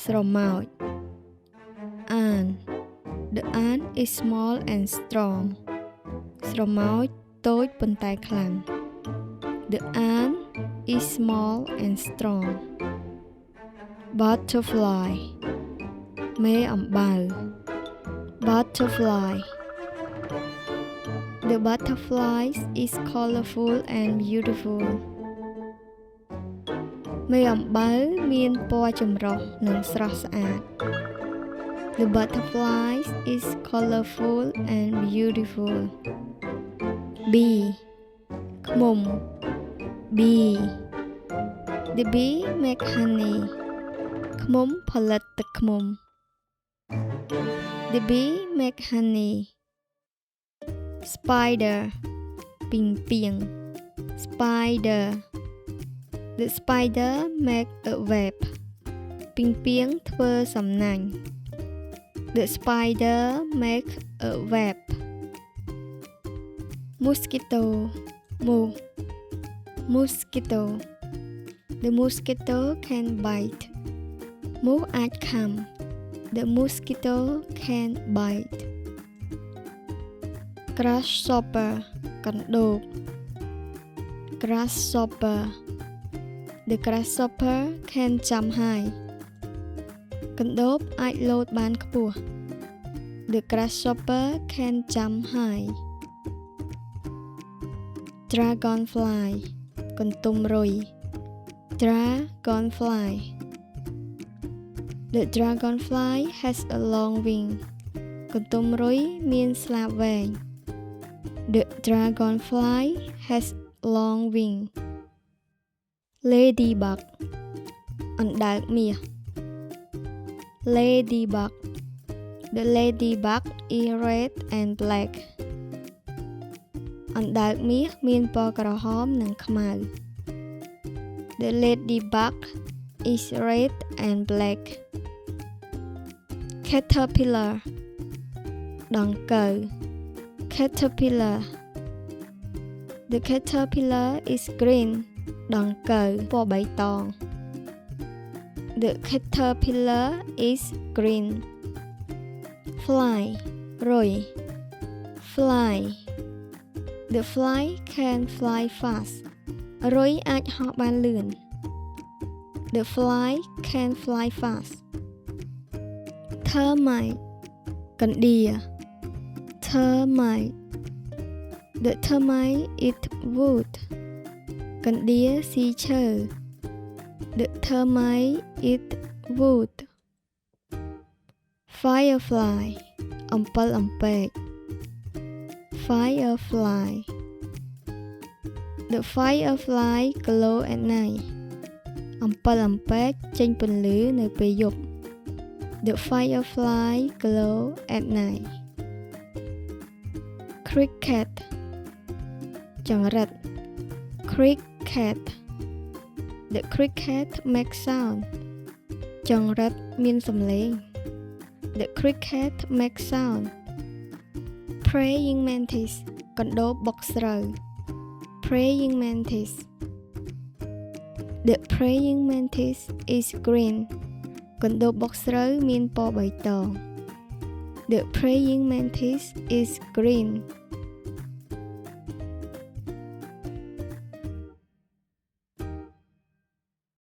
ស្រមោច Ant The ant is small and strong ស្រមោចតូចប៉ុន្តែខ្លាំង The ant is small and strong Butterfly មេអំបៅ Butterfly The butterfly is colorful and beautiful មេអំបៅមានពណ៌ចម្រុះនិងស្រស់ស្អាត The butterfly is colorful and beautiful Bee ឃ្មុំ Bee The bee make honey ឃ្មុំផលិតទឹកឃ្មុំ The bee make honey Spider ពីងពាង Spider The spider make a web ពីងពាងធ្វើសំណាញ់ The spider make a web Mosquito មូស Mosquito The mosquito can bite មូសអាចខាំ The mosquito can bite Grasshopper កណ្ដូប Grasshopper The grasshopper can jump high កណ្ដូបអាចលោតបានខ្ពស់ The grasshopper can jump high Dragonfly កន្ទុំរុយ Dragonfly The dragonfly has a long wing កន្ទុំរុយមានស្លាបវែង The dragonfly has long wing Ladybug អណ្ដើកមាស Ladybug The ladybug is red and black អណ្ដើកមាសមានពណ៌ក្រហមនិងខ្មៅ The ladybug is red and black Caterpillar ដង្កូវ Caterpillar The caterpillar is green ដង្កូវពណ៌បៃតង The caterpillar is green Fly រុយ Fly The fly can fly fast រុយអាចហោះបានលឿន The fly can fly fast Termite កណ្ដៀរ Termite The termite eat wood កណ្ដៀរស៊ីឈើ The termite eat wood Firefly អំពិលអំពែក Firefly The firefly glow at night អំពិលអំពែកចេញពន្លឺនៅពេលយប់ The firefly glow at night Cricket ចង្រិត Cricket The cricket makes sound ចង្រិតមានសំឡេង The cricket makes sound Praying mantis កណ្ដូបបុកស្រូវ Praying mantis The praying mantis is green កណ្ដូបបុកស្រូវមានពណ៌បៃតង The praying mantis is green